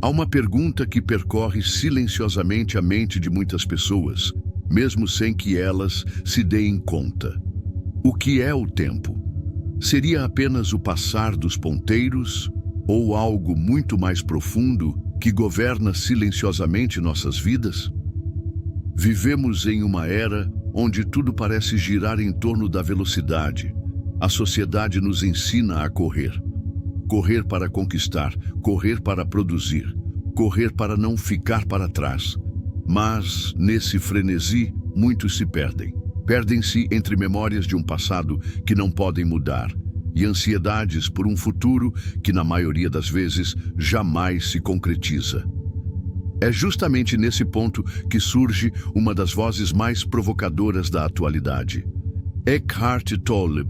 Há uma pergunta que percorre silenciosamente a mente de muitas pessoas, mesmo sem que elas se deem conta. O que é o tempo? Seria apenas o passar dos ponteiros ou algo muito mais profundo que governa silenciosamente nossas vidas? Vivemos em uma era onde tudo parece girar em torno da velocidade. A sociedade nos ensina a correr. Correr para conquistar, correr para produzir, correr para não ficar para trás. Mas, nesse frenesi, muitos se perdem. Perdem-se entre memórias de um passado que não podem mudar e ansiedades por um futuro que, na maioria das vezes, jamais se concretiza. É justamente nesse ponto que surge uma das vozes mais provocadoras da atualidade. Eckhart Tolle.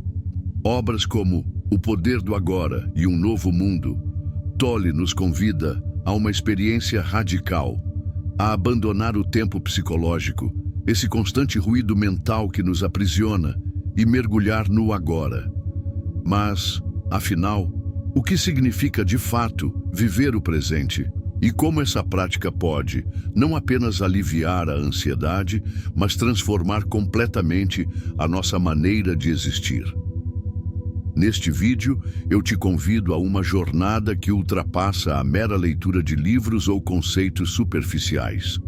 Obras como O Poder do Agora e Um Novo Mundo. Tolle nos convida a uma experiência radical, a abandonar o tempo psicológico, esse constante ruído mental que nos aprisiona, e mergulhar no agora. Mas, afinal, o que significa de fato viver o presente? E como essa prática pode, não apenas aliviar a ansiedade, mas transformar completamente a nossa maneira de existir? Neste vídeo, eu te convido a uma jornada que ultrapassa a mera leitura de livros ou conceitos superficiais.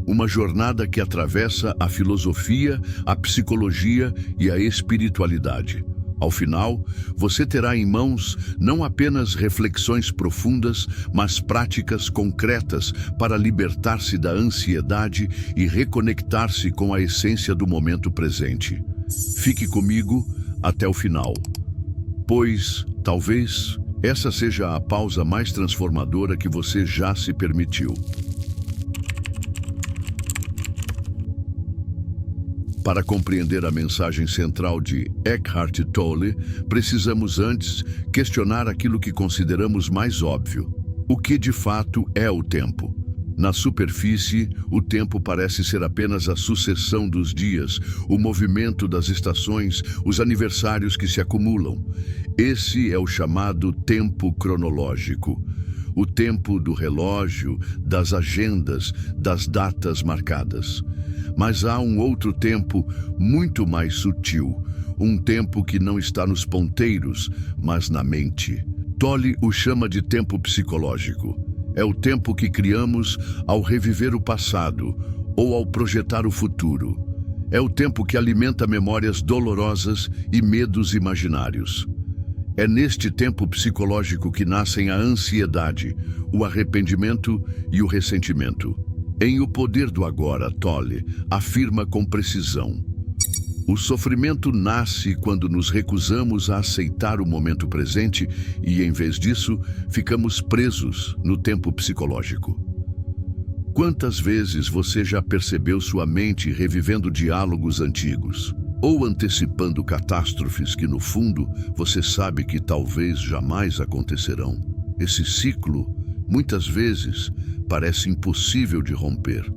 Uma jornada que atravessa a filosofia, a psicologia e a espiritualidade. Ao final, você terá em mãos não apenas reflexões profundas, mas práticas concretas para libertar-se da ansiedade e reconectar-se com a essência do momento presente. Fique comigo até o final, pois, talvez, essa seja a pausa mais transformadora que você já se permitiu. Para compreender a mensagem central de Eckhart Tolle, precisamos antes questionar aquilo que consideramos mais óbvio. O que de fato é o tempo? Na superfície, o tempo parece ser apenas a sucessão dos dias, o movimento das estações, os aniversários que se acumulam. Esse é o chamado tempo cronológico. O tempo do relógio, das agendas, das datas marcadas. Mas há um outro tempo muito mais sutil, um tempo que não está nos ponteiros, mas na mente. Tolle o chama de tempo psicológico. É o tempo que criamos ao reviver o passado ou ao projetar o futuro. É o tempo que alimenta memórias dolorosas e medos imaginários. É neste tempo psicológico que nascem a ansiedade, o arrependimento e o ressentimento. Em O Poder do Agora, Tolle afirma com precisão: o sofrimento nasce quando nos recusamos a aceitar o momento presente e, em vez disso, ficamos presos no tempo psicológico. Quantas vezes você já percebeu sua mente revivendo diálogos antigos, ou antecipando catástrofes que, no fundo, você sabe que talvez jamais acontecerão? Esse ciclo, muitas vezes, parece impossível de romper.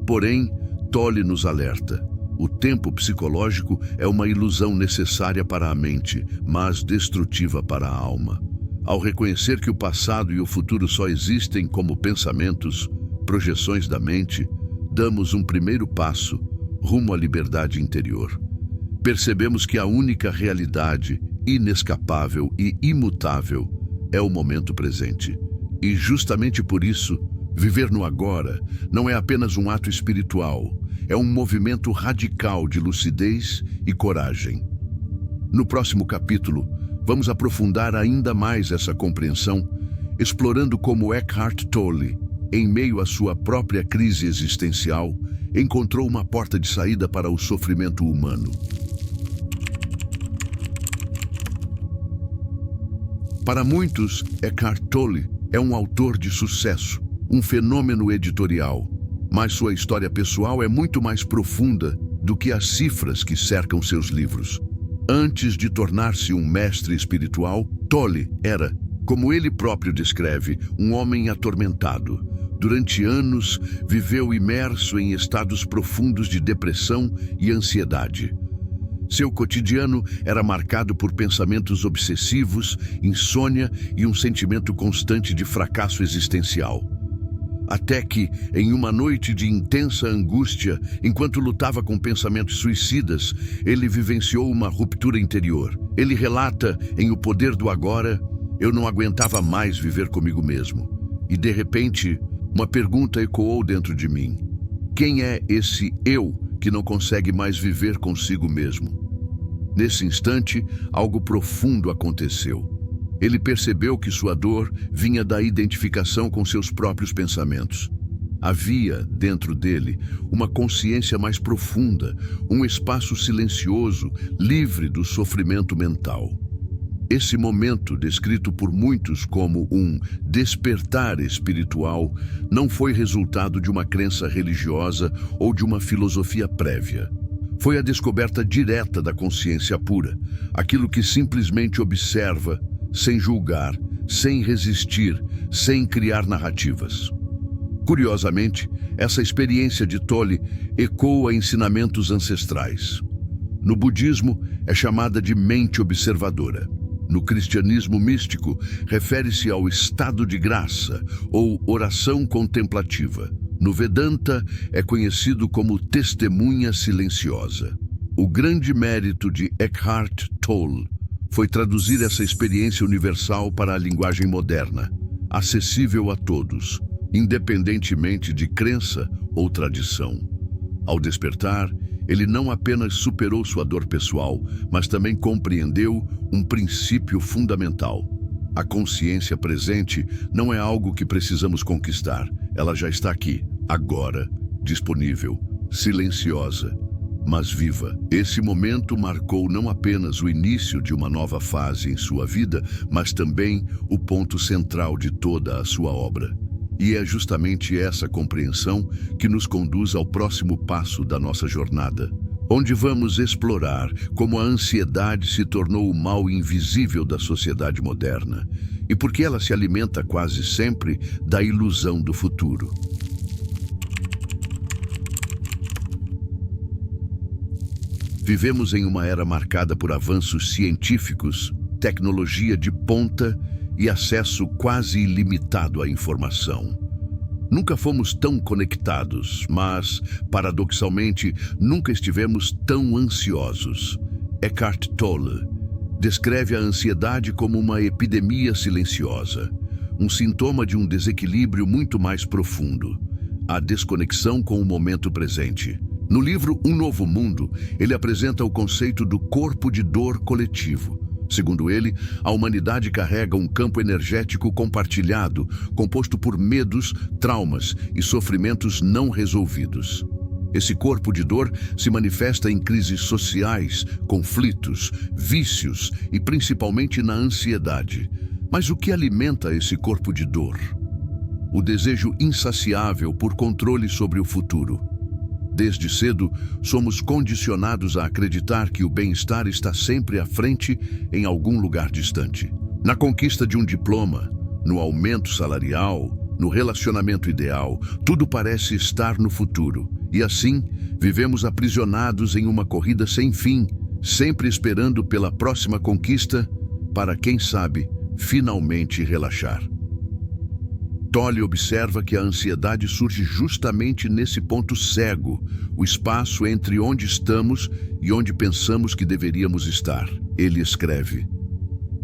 Porém, Tolle nos alerta. O tempo psicológico é uma ilusão necessária para a mente, mas destrutiva para a alma. Ao reconhecer que o passado e o futuro só existem como pensamentos, projeções da mente, damos um primeiro passo rumo à liberdade interior. Percebemos que a única realidade, inescapável e imutável, é o momento presente. E justamente por isso, viver no agora não é apenas um ato espiritual, é um movimento radical de lucidez e coragem. No próximo capítulo, vamos aprofundar ainda mais essa compreensão, explorando como Eckhart Tolle, em meio à sua própria crise existencial, encontrou uma porta de saída para o sofrimento humano. Para muitos, Eckhart Tolle é um autor de sucesso, um fenômeno editorial, mas sua história pessoal é muito mais profunda do que as cifras que cercam seus livros. Antes de tornar-se um mestre espiritual, Tolle era, como ele próprio descreve, um homem atormentado. Durante anos, viveu imerso em estados profundos de depressão e ansiedade. Seu cotidiano era marcado por pensamentos obsessivos, insônia e um sentimento constante de fracasso existencial. Até que, em uma noite de intensa angústia, enquanto lutava com pensamentos suicidas, ele vivenciou uma ruptura interior. Ele relata, em O Poder do Agora: "Eu não aguentava mais viver comigo mesmo. E, de repente, uma pergunta ecoou dentro de mim. Quem é esse eu que não consegue mais viver consigo mesmo?" Nesse instante, algo profundo aconteceu. Ele percebeu que sua dor vinha da identificação com seus próprios pensamentos. Havia, dentro dele, uma consciência mais profunda, um espaço silencioso, livre do sofrimento mental. Esse momento, descrito por muitos como um despertar espiritual, não foi resultado de uma crença religiosa ou de uma filosofia prévia. Foi a descoberta direta da consciência pura, aquilo que simplesmente observa, sem julgar, sem resistir, sem criar narrativas. Curiosamente, essa experiência de Tolle ecoa ensinamentos ancestrais. No budismo, é chamada de mente observadora. No cristianismo místico, refere-se ao estado de graça ou oração contemplativa. No Vedanta, é conhecido como testemunha silenciosa. O grande mérito de Eckhart Tolle foi traduzir essa experiência universal para a linguagem moderna, acessível a todos, independentemente de crença ou tradição. Ao despertar, ele não apenas superou sua dor pessoal, mas também compreendeu um princípio fundamental. A consciência presente não é algo que precisamos conquistar. Ela já está aqui, agora, disponível, silenciosa, mas viva. Esse momento marcou não apenas o início de uma nova fase em sua vida, mas também o ponto central de toda a sua obra. E é justamente essa compreensão que nos conduz ao próximo passo da nossa jornada, onde vamos explorar como a ansiedade se tornou o mal invisível da sociedade moderna e por que ela se alimenta quase sempre da ilusão do futuro. Vivemos em uma era marcada por avanços científicos, tecnologia de ponta e acesso quase ilimitado à informação. Nunca fomos tão conectados, mas, paradoxalmente, nunca estivemos tão ansiosos. Eckhart Tolle descreve a ansiedade como uma epidemia silenciosa, um sintoma de um desequilíbrio muito mais profundo, a desconexão com o momento presente. No livro Um Novo Mundo, ele apresenta o conceito do corpo de dor coletivo. Segundo ele, a humanidade carrega um campo energético compartilhado, composto por medos, traumas e sofrimentos não resolvidos. Esse corpo de dor se manifesta em crises sociais, conflitos, vícios e principalmente na ansiedade. Mas o que alimenta esse corpo de dor? O desejo insaciável por controle sobre o futuro. Desde cedo, somos condicionados a acreditar que o bem-estar está sempre à frente em algum lugar distante. Na conquista de um diploma, no aumento salarial, no relacionamento ideal, tudo parece estar no futuro. E assim, vivemos aprisionados em uma corrida sem fim, sempre esperando pela próxima conquista para, quem sabe, finalmente relaxar. Tolle observa que a ansiedade surge justamente nesse ponto cego, o espaço entre onde estamos e onde pensamos que deveríamos estar. Ele escreve: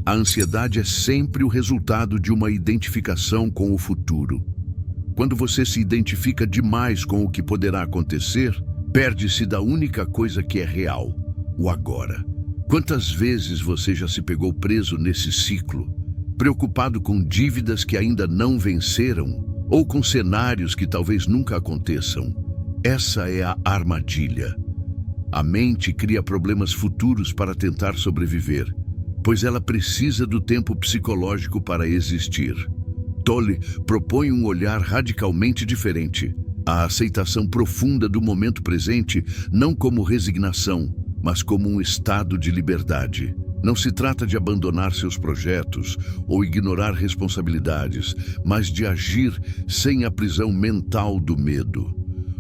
a ansiedade é sempre o resultado de uma identificação com o futuro. Quando você se identifica demais com o que poderá acontecer, perde-se da única coisa que é real, o agora. Quantas vezes você já se pegou preso nesse ciclo? Preocupado com dívidas que ainda não venceram ou com cenários que talvez nunca aconteçam. Essa é a armadilha. A mente cria problemas futuros para tentar sobreviver, pois ela precisa do tempo psicológico para existir. Tolle propõe um olhar radicalmente diferente, a aceitação profunda do momento presente, não como resignação, mas como um estado de liberdade. Não se trata de abandonar seus projetos ou ignorar responsabilidades, mas de agir sem a prisão mental do medo.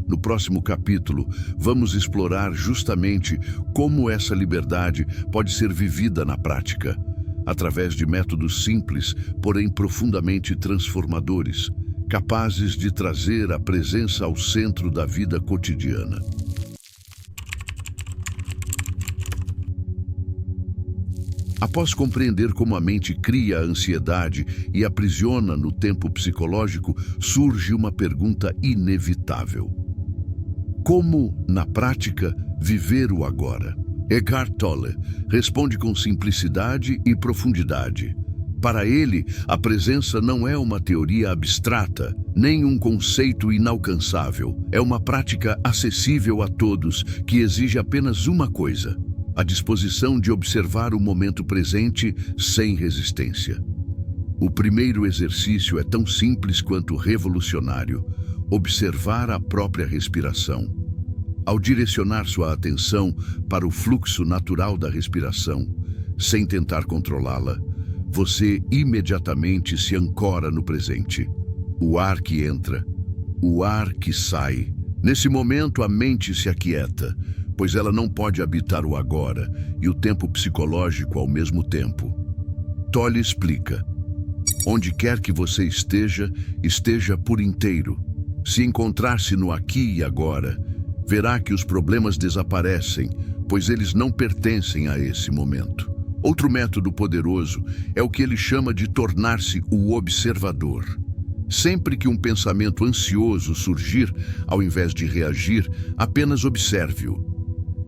No próximo capítulo, vamos explorar justamente como essa liberdade pode ser vivida na prática, através de métodos simples, porém profundamente transformadores, capazes de trazer a presença ao centro da vida cotidiana. Após compreender como a mente cria a ansiedade e aprisiona no tempo psicológico, surge uma pergunta inevitável: como, na prática, viver o agora? Eckhart Tolle responde com simplicidade e profundidade. Para ele, a presença não é uma teoria abstrata, nem um conceito inalcançável. É uma prática acessível a todos que exige apenas uma coisa: a disposição de observar o momento presente sem resistência. O primeiro exercício é tão simples quanto revolucionário: observar a própria respiração. Ao direcionar sua atenção para o fluxo natural da respiração, sem tentar controlá-la, você imediatamente se ancora no presente. O ar que entra, o ar que sai. Nesse momento, a mente se aquieta, pois ela não pode habitar o agora e o tempo psicológico ao mesmo tempo. Tolle explica: onde quer que você esteja, esteja por inteiro. Se encontrar-se no aqui e agora, verá que os problemas desaparecem, pois eles não pertencem a esse momento. Outro método poderoso é o que ele chama de tornar-se o observador. Sempre que um pensamento ansioso surgir, ao invés de reagir, apenas observe-o.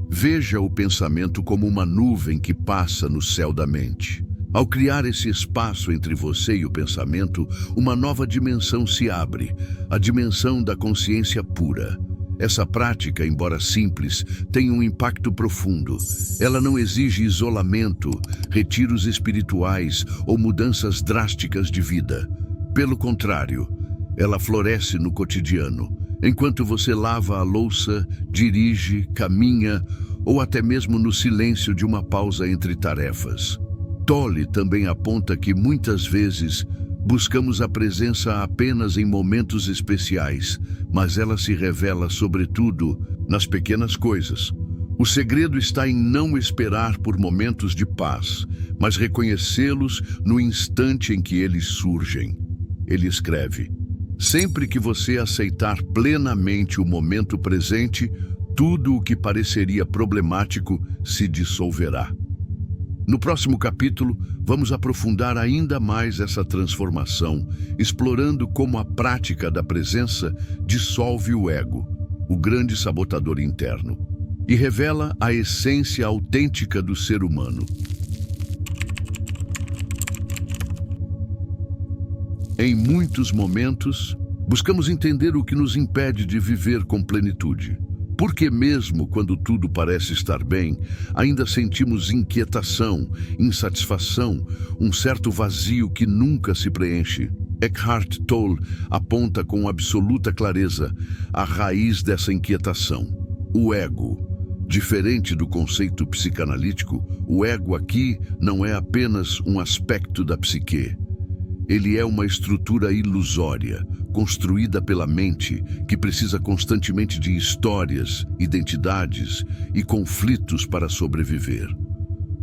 Veja o pensamento como uma nuvem que passa no céu da mente. Ao criar esse espaço entre você e o pensamento, uma nova dimensão se abre, a dimensão da consciência pura. Essa prática, embora simples, tem um impacto profundo. Ela não exige isolamento, retiros espirituais ou mudanças drásticas de vida. Pelo contrário, ela floresce no cotidiano, enquanto você lava a louça, dirige, caminha ou até mesmo no silêncio de uma pausa entre tarefas. Tolle também aponta que muitas vezes buscamos a presença apenas em momentos especiais, mas ela se revela sobretudo nas pequenas coisas. O segredo está em não esperar por momentos de paz, mas reconhecê-los no instante em que eles surgem. Ele escreve: sempre que você aceitar plenamente o momento presente, tudo o que pareceria problemático se dissolverá. No próximo capítulo, vamos aprofundar ainda mais essa transformação, explorando como a prática da presença dissolve o ego, o grande sabotador interno, e revela a essência autêntica do ser humano. Em muitos momentos, buscamos entender o que nos impede de viver com plenitude. Porque mesmo quando tudo parece estar bem, ainda sentimos inquietação, insatisfação, um certo vazio que nunca se preenche. Eckhart Tolle aponta com absoluta clareza a raiz dessa inquietação: o ego. Diferente do conceito psicanalítico, o ego aqui não é apenas um aspecto da psique. Ele é uma estrutura ilusória, construída pela mente, que precisa constantemente de histórias, identidades e conflitos para sobreviver.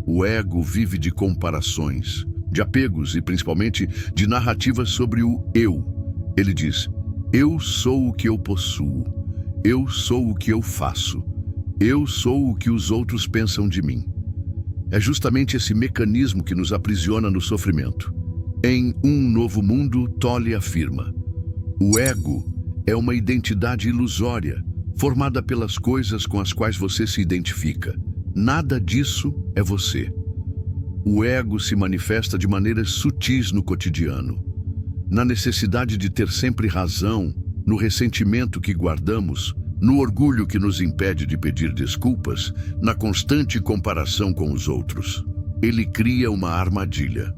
O ego vive de comparações, de apegos e principalmente de narrativas sobre o eu. Ele diz: eu sou o que eu possuo, eu sou o que eu faço, eu sou o que os outros pensam de mim. É justamente esse mecanismo que nos aprisiona no sofrimento. Em Um Novo Mundo, Tolle afirma: o ego é uma identidade ilusória, formada pelas coisas com as quais você se identifica. Nada disso é você. O ego se manifesta de maneiras sutis no cotidiano, na necessidade de ter sempre razão, no ressentimento que guardamos, no orgulho que nos impede de pedir desculpas, na constante comparação com os outros. Ele cria uma armadilha.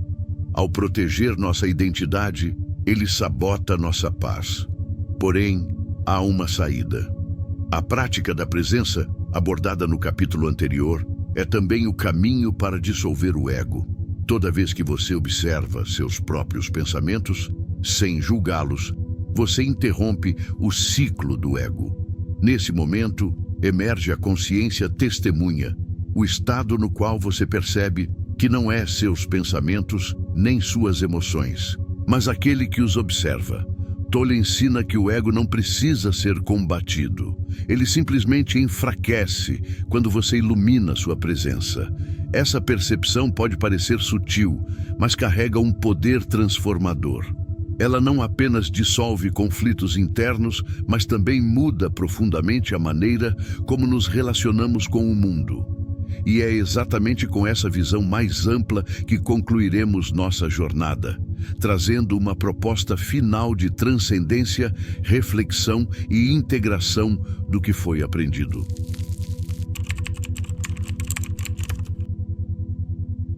Ao proteger nossa identidade, ele sabota nossa paz. Porém, há uma saída. A prática da presença, abordada no capítulo anterior, é também o caminho para dissolver o ego. Toda vez que você observa seus próprios pensamentos, sem julgá-los, você interrompe o ciclo do ego. Nesse momento, emerge a consciência testemunha, o estado no qual você percebe que não é seus pensamentos nem suas emoções, mas aquele que os observa. Tolle ensina que o ego não precisa ser combatido. Ele simplesmente enfraquece quando você ilumina sua presença. Essa percepção pode parecer sutil, mas carrega um poder transformador. Ela não apenas dissolve conflitos internos, mas também muda profundamente a maneira como nos relacionamos com o mundo. E é exatamente com essa visão mais ampla que concluiremos nossa jornada, trazendo uma proposta final de transcendência, reflexão e integração do que foi aprendido.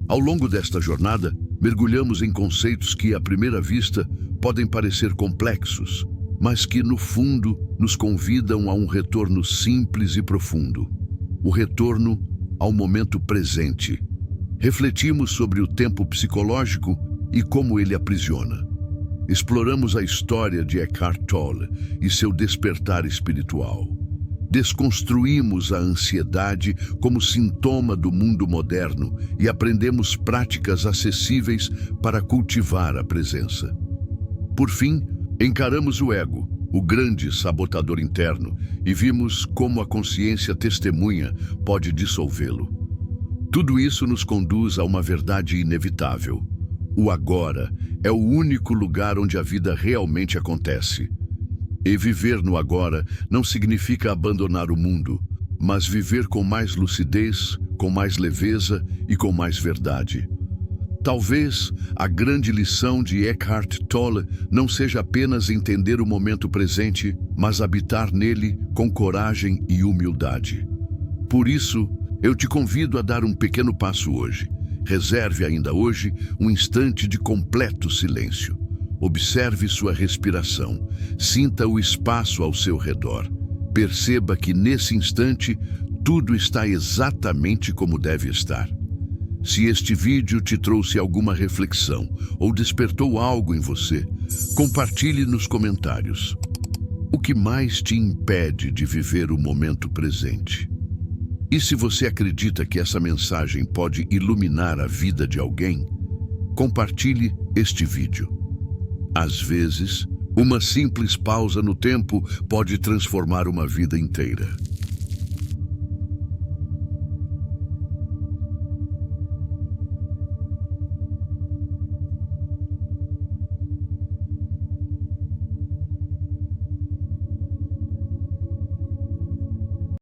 Ao longo desta jornada, mergulhamos em conceitos que, à primeira vista, podem parecer complexos, mas que, no fundo, nos convidam a um retorno simples e profundo. O retorno ao momento presente. Refletimos sobre o tempo psicológico e como ele aprisiona. Exploramos a história de Eckhart Tolle e seu despertar espiritual. Desconstruímos a ansiedade como sintoma do mundo moderno e aprendemos práticas acessíveis para cultivar a presença. Por fim, encaramos o ego, o grande sabotador interno, e vimos como a consciência testemunha pode dissolvê-lo. Tudo isso nos conduz a uma verdade inevitável. O agora é o único lugar onde a vida realmente acontece. E viver no agora não significa abandonar o mundo, mas viver com mais lucidez, com mais leveza e com mais verdade. Talvez a grande lição de Eckhart Tolle não seja apenas entender o momento presente, mas habitar nele com coragem e humildade. Por isso, eu te convido a dar um pequeno passo hoje. Reserve ainda hoje um instante de completo silêncio. Observe sua respiração. Sinta o espaço ao seu redor. Perceba que nesse instante tudo está exatamente como deve estar. Se este vídeo te trouxe alguma reflexão ou despertou algo em você, compartilhe nos comentários. O que mais te impede de viver o momento presente? E se você acredita que essa mensagem pode iluminar a vida de alguém, compartilhe este vídeo. Às vezes, uma simples pausa no tempo pode transformar uma vida inteira.